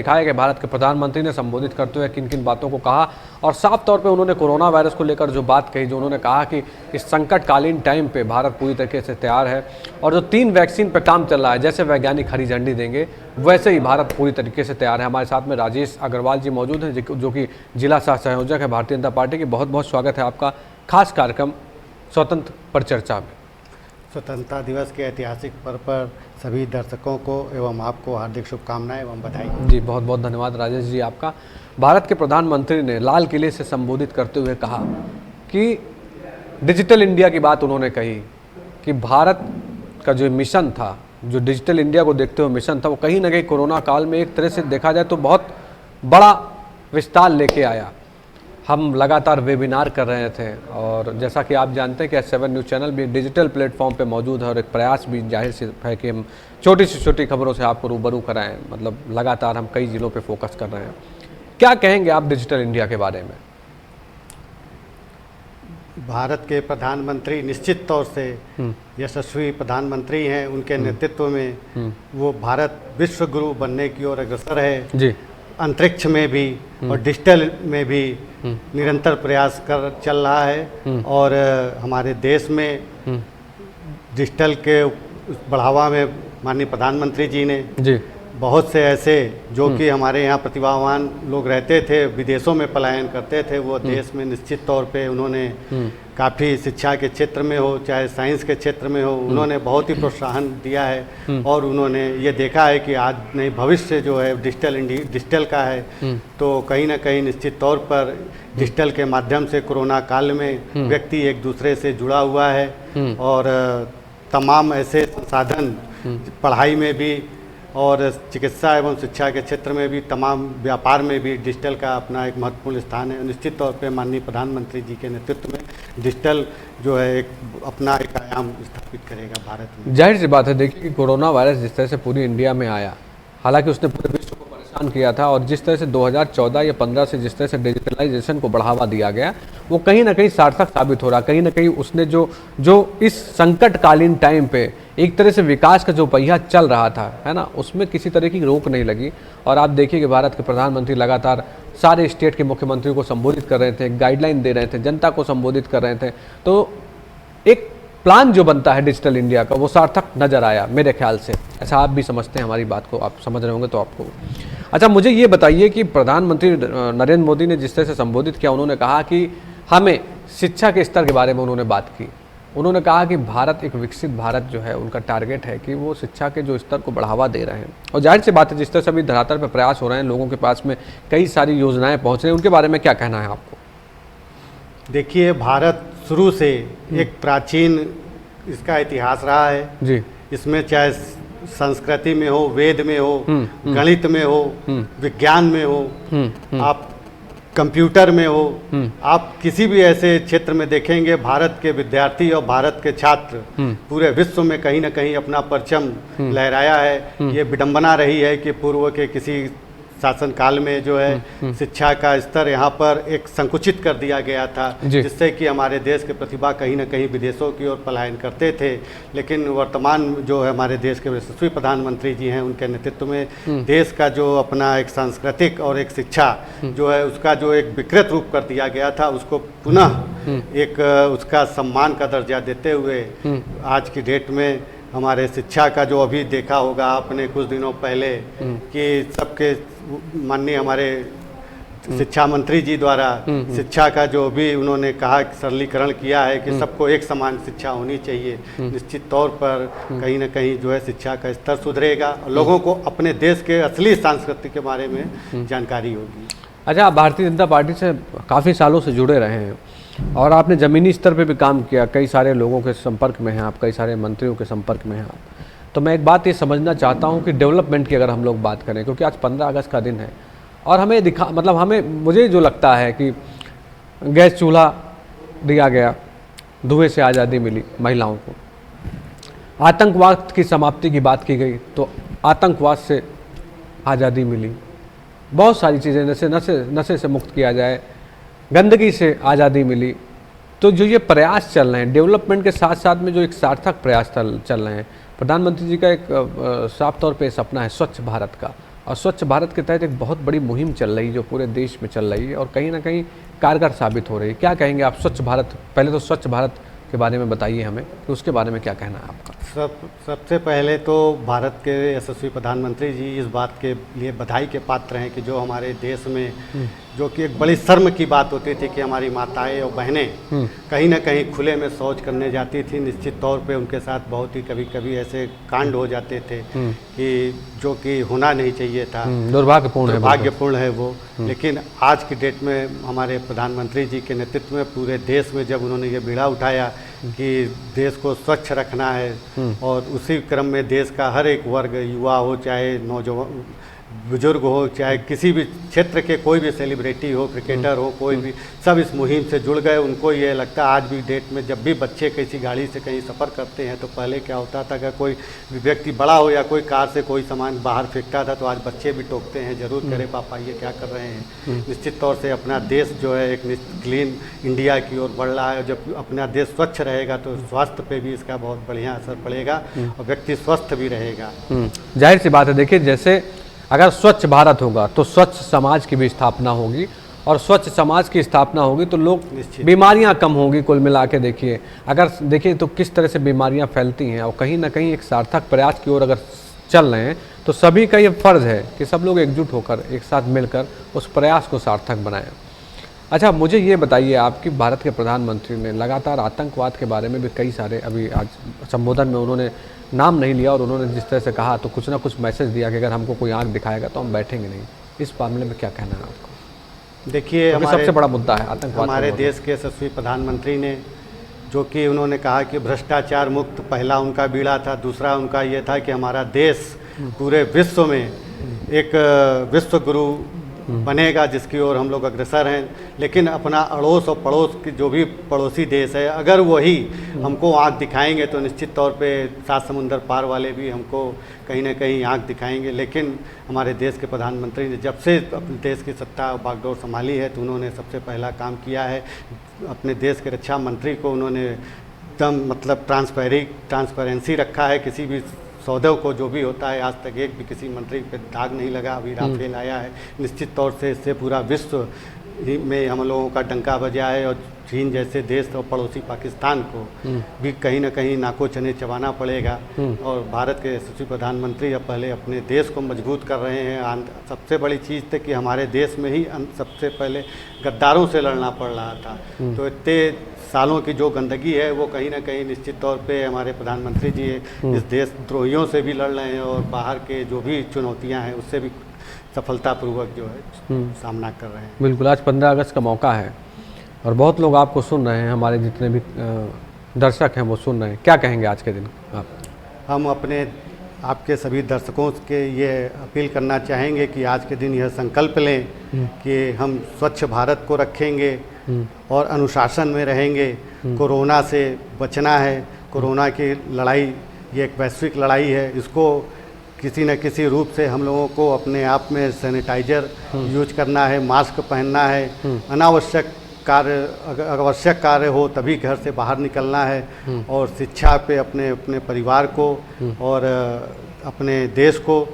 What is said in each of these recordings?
दिखा है कि भारत के प्रधानमंत्री ने संबोधित करते हुए किन किन बातों को कहा और साफ तौर पे उन्होंने कोरोना वायरस को लेकर जो बात कही, जो उन्होंने कहा कि इस संकटकालीन टाइम पे भारत पूरी तरीके से तैयार है और जो 3 वैक्सीन पे काम चल रहा है, जैसे वैज्ञानिक हरी झंडी देंगे वैसे ही भारत पूरी तरीके से तैयार है। हमारे साथ में राजेश अग्रवाल जी मौजूद हैं, जो कि जिला सह संयोजक है भारतीय जनता पार्टी की। बहुत बहुत स्वागत है आपका खास कार्यक्रम स्वतंत्र पर चर्चा में। स्वतंत्रता दिवस के ऐतिहासिक पर्व पर सभी दर्शकों को एवं आपको हार्दिक शुभकामनाएं एवं बधाई। जी बहुत बहुत धन्यवाद राजेश जी आपका। भारत के प्रधानमंत्री ने लाल किले से संबोधित करते हुए कहा कि डिजिटल इंडिया की बात उन्होंने कही कि भारत का जो मिशन था, जो डिजिटल इंडिया को देखते हुए मिशन था, वो कहीं ना कहीं कोरोना काल में एक तरह से देखा जाए तो बहुत बड़ा विस्तार लेके आया। हम लगातार वेबिनार कर रहे थे और जैसा कि आप जानते हैं कि S7 न्यूज़ चैनल भी डिजिटल प्लेटफॉर्म पे मौजूद है और एक प्रयास भी जाहिर से है कि हम छोटी से छोटी खबरों से आपको रूबरू कराएं। मतलब लगातार हम कई जिलों पे फोकस कर रहे हैं। क्या कहेंगे आप डिजिटल इंडिया के बारे में? भारत के प्रधानमंत्री निश्चित तौर से यशस्वी प्रधानमंत्री हैं। उनके नेतृत्व में वो भारत विश्व गुरु बनने की ओर अग्रसर है जी। अंतरिक्ष में भी और डिजिटल में भी निरंतर प्रयास कर चल रहा है और हमारे देश में डिजिटल के बढ़ावा में माननीय प्रधानमंत्री जी ने जी बहुत से ऐसे जो कि हमारे यहाँ प्रतिभावान लोग रहते थे, विदेशों में पलायन करते थे, वो देश में निश्चित तौर पे उन्होंने काफ़ी शिक्षा के क्षेत्र में हो चाहे साइंस के क्षेत्र में हो, उन्होंने बहुत ही प्रोत्साहन दिया है और उन्होंने ये देखा है कि आज नहीं भविष्य जो है डिजिटल का है। तो कहीं ना कहीं निश्चित तौर पर डिजिटल के माध्यम से कोरोना काल में व्यक्ति एक दूसरे से जुड़ा हुआ है और तमाम ऐसे संसाधन पढ़ाई में भी और चिकित्सा एवं शिक्षा के क्षेत्र में भी, तमाम व्यापार में भी डिजिटल का अपना एक महत्वपूर्ण स्थान है। निश्चित तौर पे माननीय प्रधानमंत्री जी के नेतृत्व में डिजिटल जो है एक अपना एक आयाम स्थापित करेगा भारत में। जाहिर सी बात है, देखिए कि कोरोना वायरस जिस तरह से पूरी इंडिया में आया, हालांकि उसने पूरे विश्व को परेशान किया था और जिस तरह से 2014 या 15 से जिस तरह से डिजिटलाइजेशन को बढ़ावा दिया गया, वो कहीं ना कहीं सार्थक साबित हो रहा। कहीं ना कहीं उसने जो इस संकटकालीन टाइम पे एक तरह से विकास का जो पहिया चल रहा था, है ना, उसमें किसी तरह की रोक नहीं लगी। और आप देखिए कि भारत के प्रधानमंत्री लगातार सारे स्टेट के मुख्यमंत्रियों को संबोधित कर रहे थे, गाइडलाइन दे रहे थे, जनता को संबोधित कर रहे थे। तो एक प्लान जो बनता है डिजिटल इंडिया का, वो सार्थक नजर आया मेरे ख्याल से। ऐसा आप भी समझते हैं, हमारी बात को आप समझ रहे होंगे तो आपको। अच्छा, मुझे ये बताइए कि प्रधानमंत्री नरेंद्र मोदी ने जिस तरह से संबोधित किया, उन्होंने कहा कि हमें शिक्षा के स्तर के बारे में उन्होंने बात की। उन्होंने कहा कि भारत एक विकसित भारत जो है, उनका टारगेट है कि वो शिक्षा के जो स्तर को बढ़ावा दे रहे हैं। और जाहिर सी बात है, जिस तरह से अभी धरातल पर प्रयास हो रहे हैं, लोगों के पास में कई सारी योजनाएं पहुंच रही हैं, उनके बारे में क्या कहना है आपको? देखिए, भारत शुरू से एक प्राचीन इसका इतिहास रहा है जी। इसमें चाहे संस्कृति में हो, वेद में हो, गणित में हो, विज्ञान में हो, आप कंप्यूटर में हो, आप किसी भी ऐसे क्षेत्र में देखेंगे, भारत के विद्यार्थी और भारत के छात्र पूरे विश्व में कहीं ना कहीं अपना परचम लहराया है। ये विडंबना रही है कि पूर्व के किसी शासन काल में जो है शिक्षा का स्तर यहाँ पर एक संकुचित कर दिया गया था, जिससे कि हमारे देश के प्रतिभा कहीं ना कहीं विदेशों की ओर पलायन करते थे। लेकिन वर्तमान जो है हमारे देश के यशस्वी प्रधानमंत्री जी हैं, उनके नेतृत्व में देश का जो अपना एक सांस्कृतिक और एक शिक्षा जो है उसका जो एक विकृत रूप कर दिया गया था, उसको पुनः एक उसका सम्मान का दर्जा देते हुए आज की डेट में हमारे शिक्षा का जो अभी देखा होगा आपने कुछ दिनों पहले कि सबके माननीय हमारे शिक्षा मंत्री जी द्वारा शिक्षा का जो भी उन्होंने कहा सरलीकरण किया है कि सबको एक समान शिक्षा होनी चाहिए। निश्चित तौर पर कहीं ना कहीं जो है शिक्षा का स्तर सुधरेगा और लोगों को अपने देश के असली संस्कृति के बारे में जानकारी होगी। अच्छा, आप भारतीय जनता पार्टी से काफ़ी सालों से जुड़े रहे हैं और आपने ज़मीनी स्तर पे भी काम किया, कई सारे लोगों के संपर्क में हैं आप, कई सारे मंत्रियों के संपर्क में हैं आप। तो मैं एक बात ये समझना चाहता हूँ कि डेवलपमेंट की अगर हम लोग बात करें, क्योंकि आज 15 अगस्त का दिन है और हमें मुझे जो लगता है कि गैस चूल्हा दिया गया, धुएं से आज़ादी मिली महिलाओं को, आतंकवाद की समाप्ति की बात की गई तो आतंकवाद से आज़ादी मिली, बहुत सारी चीज़ें नशे से मुक्त किया जाए, गंदगी से आज़ादी मिली। तो जो ये प्रयास चल रहे हैं डेवलपमेंट के साथ साथ में, जो एक सार्थक प्रयास चल रहे हैं, प्रधानमंत्री जी का एक साफ तौर पे सपना है स्वच्छ भारत का, और स्वच्छ भारत के तहत एक बहुत बड़ी मुहिम चल रही है जो पूरे देश में चल रही है और कहीं ना कहीं कारगर साबित हो रही है। क्या कहेंगे आप स्वच्छ भारत, पहले तो स्वच्छ भारत के बारे में बताइए हमें कि उसके बारे में क्या कहना है आपका। सबसे पहले तो भारत के यशस्वी प्रधानमंत्री जी इस बात के लिए बधाई के पात्र हैं कि जो हमारे देश में जो कि एक बड़ी शर्म की बात होती थी कि हमारी माताएं और बहनें कहीं ना कहीं खुले में शौच करने जाती थी, निश्चित तौर पे उनके साथ बहुत ही कभी कभी ऐसे कांड हो जाते थे कि जो कि होना नहीं चाहिए था, दुर्भाग्यपूर्ण है वो। लेकिन आज की डेट में हमारे प्रधानमंत्री जी के नेतृत्व में पूरे देश में जब उन्होंने ये बीड़ा उठाया कि देश को स्वच्छ रखना है और उसी क्रम में देश का हर एक वर्ग, युवा हो चाहे नौजवान बुजुर्ग हो चाहे किसी भी क्षेत्र के कोई भी सेलिब्रिटी हो, क्रिकेटर हो, कोई भी, सब इस मुहिम से जुड़ गए। उनको ये लगता है आज भी डेट में जब भी बच्चे किसी गाड़ी से कहीं सफ़र करते हैं तो पहले क्या होता था कि कोई व्यक्ति बड़ा हो या कोई कार से कोई सामान बाहर फेंकता था तो आज बच्चे भी टोकते हैं, जरूर करें पापा ये क्या कर रहे हैं। निश्चित तौर से अपना देश जो है एक क्लीन इंडिया की ओर बढ़ रहा है। जब अपना देश स्वच्छ रहेगा तो स्वास्थ्य पे भी इसका बहुत बढ़िया असर पड़ेगा और व्यक्ति स्वस्थ भी रहेगा। जाहिर सी बात है, देखिए जैसे अगर स्वच्छ भारत होगा तो स्वच्छ समाज की भी स्थापना होगी और स्वच्छ समाज की स्थापना होगी तो लोग बीमारियां कम होंगी। कुल मिला के देखिए, अगर देखिए तो किस तरह से बीमारियां फैलती हैं और कहीं ना कहीं एक सार्थक प्रयास की ओर अगर चल रहे हैं तो सभी का ये फर्ज है कि सब लोग एकजुट होकर एक साथ मिलकर उस प्रयास को सार्थक बनाएं। अच्छा, मुझे ये बताइए आप कि भारत के प्रधानमंत्री ने लगातार आतंकवाद के बारे में भी कई सारे, अभी आज संबोधन में उन्होंने नाम नहीं लिया और उन्होंने जिस तरह से कहा तो कुछ ना कुछ मैसेज दिया कि अगर हमको कोई आंख दिखाएगा तो हम बैठेंगे नहीं। इस मामले में क्या कहना है आपको? देखिए, हमारे सबसे बड़ा मुद्दा है आतंकवाद। हमारे देश के यशस्वी प्रधानमंत्री ने जो कि उन्होंने कहा कि भ्रष्टाचार मुक्त पहला उनका बीड़ा था, दूसरा उनका ये था कि हमारा देश पूरे विश्व में एक विश्व गुरु बनेगा जिसकी ओर हम लोग अग्रसर हैं। लेकिन अपना अड़ोस और पड़ोस की जो भी पड़ोसी देश है, अगर वही हमको आँख दिखाएंगे तो निश्चित तौर पे सात समुंदर पार वाले भी हमको कहीं ना कहीं आँख दिखाएंगे। लेकिन हमारे देश के प्रधानमंत्री ने जब से अपने देश की सत्ता बागडोर संभाली है तो उन्होंने सबसे पहला काम किया है, अपने देश के रक्षा मंत्री को उन्होंने एकदम मतलब ट्रांसपेरेंसी रखा है। किसी भी सौदे को जो भी होता है आज तक एक भी किसी मंत्री पे दाग नहीं लगा। अभी राफेल आया है, निश्चित तौर से इससे पूरा विश्व में हम लोगों का डंका बजा है और चीन जैसे देश और पड़ोसी पाकिस्तान को भी कहीं ना कहीं नाको चने चबाना पड़ेगा। और भारत के यशस्वी प्रधानमंत्री अब पहले अपने देश को मजबूत कर रहे हैं। सबसे बड़ी चीज़ थी कि हमारे देश में ही सबसे पहले गद्दारों से लड़ना पड़ रहा था, तो इतने सालों की जो गंदगी है वो कहीं ना कहीं निश्चित तौर पे हमारे प्रधानमंत्री जी इस देशद्रोहियों से भी लड़ रहे हैं और बाहर के जो भी चुनौतियां हैं उससे भी सफलतापूर्वक जो है सामना कर रहे हैं। बिल्कुल, आज 15 अगस्त का मौका है और बहुत लोग आपको सुन रहे हैं, हमारे जितने भी दर्शक हैं वो सुन रहे हैं। क्या कहेंगे आज के दिन आप? हम अपने आपके सभी दर्शकों के ये अपील करना चाहेंगे कि आज के दिन यह संकल्प लें कि हम स्वच्छ भारत को रखेंगे और अनुशासन में रहेंगे। कोरोना से बचना है, कोरोना की लड़ाई ये एक वैश्विक लड़ाई है, इसको किसी न किसी रूप से हम लोगों को अपने आप में सैनिटाइजर यूज करना है, मास्क पहनना है, अनावश्यक कार्य आवश्यक कार्य हो तभी घर से बाहर निकलना है और शिक्षा पे अपने परिवार को और अपने देश को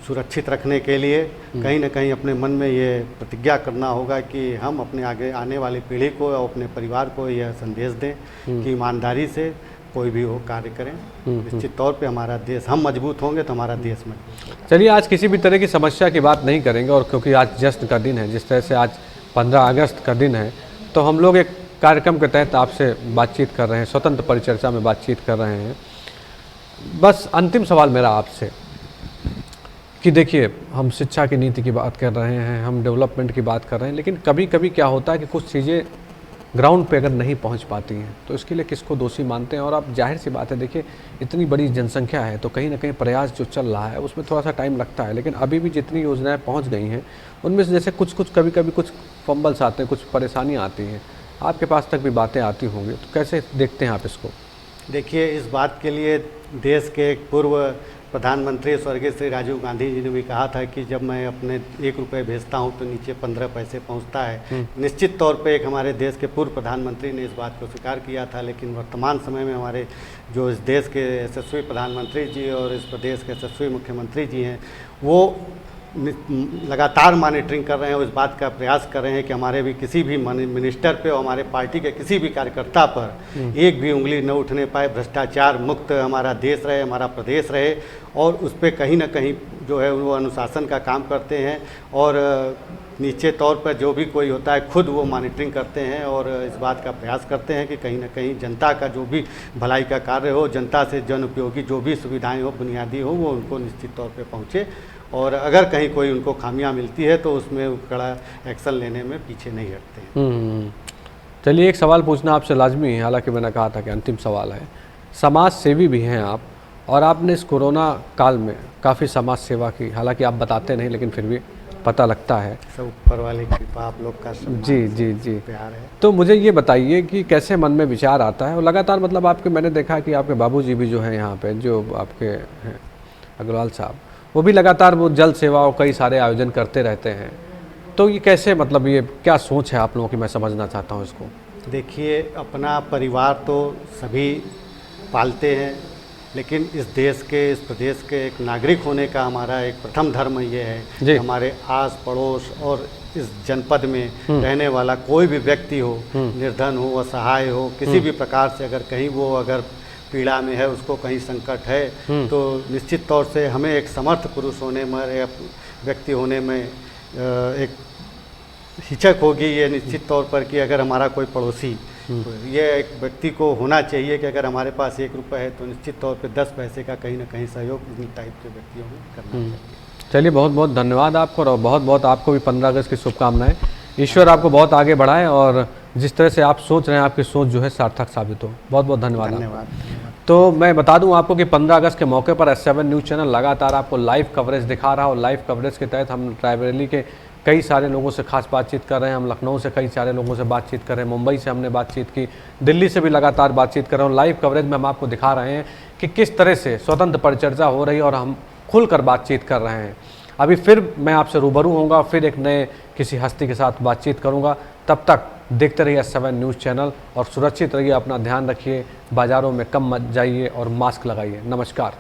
सुरक्षित रखने के लिए कहीं ना कहीं अपने मन में ये प्रतिज्ञा करना होगा कि हम अपने आगे आने वाली पीढ़ी को और अपने परिवार को यह संदेश दें कि ईमानदारी से कोई भी हो कार्य करें। निश्चित तौर पे हमारा देश, हम मजबूत होंगे तो हमारा देश मजबूत। चलिए, आज किसी भी तरह की समस्या की बात नहीं करेंगे और क्योंकि आज जश्न का दिन है, जिस तरह से आज 15 अगस्त का दिन है, तो हम लोग एक कार्यक्रम के तहत आपसे बातचीत कर रहे हैं, स्वतंत्र परिचर्चा में बातचीत कर रहे हैं। बस अंतिम सवाल मेरा आपसे कि देखिए, हम शिक्षा की नीति की बात कर रहे हैं, हम डेवलपमेंट की बात कर रहे हैं, लेकिन कभी कभी क्या होता है कि कुछ चीज़ें ग्राउंड पे अगर नहीं पहुंच पाती हैं तो इसके लिए किसको दोषी मानते हैं? और आप जाहिर सी बात है, देखिए इतनी बड़ी जनसंख्या है तो कहीं ना कहीं प्रयास जो चल रहा है उसमें थोड़ा सा टाइम लगता है, लेकिन अभी भी जितनी योजनाएं पहुंच गई हैं उनमें से जैसे कुछ कभी कभी कुछ फंबल्स आते हैं, कुछ परेशानियाँ आती हैं, आपके पास तक भी बातें आती होंगी, तो कैसे देखते हैं आप इसको? देखिए, इस बात के लिए देश के एक पूर्व प्रधानमंत्री स्वर्गीय श्री राजीव गांधी जी ने भी कहा था कि जब मैं अपने 1 रुपये भेजता हूं तो नीचे 15 पैसे पहुंचता है। निश्चित तौर पे एक हमारे देश के पूर्व प्रधानमंत्री ने इस बात को स्वीकार किया था, लेकिन वर्तमान समय में हमारे जो इस देश के यशस्वी प्रधानमंत्री जी और इस प्रदेश के यशस्वी मुख्यमंत्री जी हैं वो लगातार मॉनिटरिंग कर रहे हैं और इस बात का प्रयास कर रहे हैं कि हमारे भी किसी भी मिनिस्टर पे और हमारे पार्टी के किसी भी कार्यकर्ता पर एक भी उंगली न उठने पाए, भ्रष्टाचार मुक्त हमारा देश रहे, हमारा प्रदेश रहे, और उस पर कहीं ना कहीं जो है वो अनुशासन का काम करते हैं और निश्चित तौर पर जो भी कोई होता है खुद वो मॉनिटरिंग करते हैं और इस बात का प्रयास करते हैं कि कहीं ना कहीं जनता का जो भी भलाई का कार्य हो, जनता से जन उपयोगी जो भी सुविधाएं हो, बुनियादी हो, वो उनको निश्चित तौर पे पहुँचे, और अगर कहीं कोई उनको खामियां मिलती है तो उसमें कड़ा एक्शन लेने में पीछे नहीं हटते हैं। चलिए, एक सवाल पूछना आपसे लाजमी है, हालांकि मैंने कहा था कि अंतिम सवाल है। समाज सेवी भी हैं आप, और आपने इस कोरोना काल में काफ़ी समाज सेवा की, हालांकि आप बताते नहीं लेकिन फिर भी पता लगता है। सब ऊपर वाले की कृपा, आप लोग का जी जी जी प्यार है। तो मुझे ये बताइए कि कैसे मन में विचार आता है, और लगातार मतलब आपके, मैंने देखा कि आपके बाबूजी भी जो हैं यहाँ पे, जो आपके हैं अग्रवाल साहब, वो भी लगातार वो जल सेवा और कई सारे आयोजन करते रहते हैं। तो ये कैसे, मतलब ये क्या सोच है आप लोगों की, मैं समझना चाहता हूँ इसको। देखिए, अपना परिवार तो सभी पालते हैं, लेकिन इस देश के, इस प्रदेश के एक नागरिक होने का हमारा एक प्रथम धर्म ये है कि हमारे आस पड़ोस और इस जनपद में रहने वाला कोई भी व्यक्ति हो, निर्धन हो, असहाय हो, किसी भी प्रकार से अगर कहीं वो अगर पीड़ा में है, उसको कहीं संकट है, तो निश्चित तौर से हमें एक समर्थ पुरुष होने में या व्यक्ति होने में एक हिचक होगी ये निश्चित तौर पर कि अगर हमारा कोई पड़ोसी, ये एक व्यक्ति को होना चाहिए कि अगर हमारे पास 1 रुपये है तो निश्चित तौर पे 10 पैसे का कहीं ना कहीं सहयोग इन टाइप के व्यक्तियों में करना चाहिए। चलिए, बहुत बहुत धन्यवाद आपको, और बहुत बहुत आपको भी 15 अगस्त की शुभकामनाएं। ईश्वर आपको बहुत आगे बढ़ाए, और जिस तरह से आप सोच रहे हैं आपकी सोच जो है सार्थक साबित हो। बहुत बहुत धन्यवाद। तो मैं बता दूं आपको कि 15 अगस्त के मौके पर S7 न्यूज़ चैनल लगातार आपको लाइव कवरेज दिखा रहा, और लाइव कवरेज के तहत हम रायबरेली के कई सारे लोगों से खास बातचीत कर रहे हैं, हम लखनऊ से कई सारे लोगों से बातचीत कर रहे हैं, मुंबई से हमने बातचीत की, दिल्ली से भी लगातार बातचीत कर रहे हैं। लाइव कवरेज में हम आपको दिखा रहे हैं कि किस तरह से स्वतंत्र परिचर्चा हो रही है और हम खुलकर बातचीत कर रहे हैं। अभी फिर मैं आपसे रूबरू होऊंगा, फिर एक नए किसी हस्ती के साथ बातचीत करूंगा। तब तक देखते रहिए S7 न्यूज़ चैनल, और सुरक्षित रहिए, अपना ध्यान रखिए, बाज़ारों में कम मत जाइए और मास्क लगाइए। नमस्कार।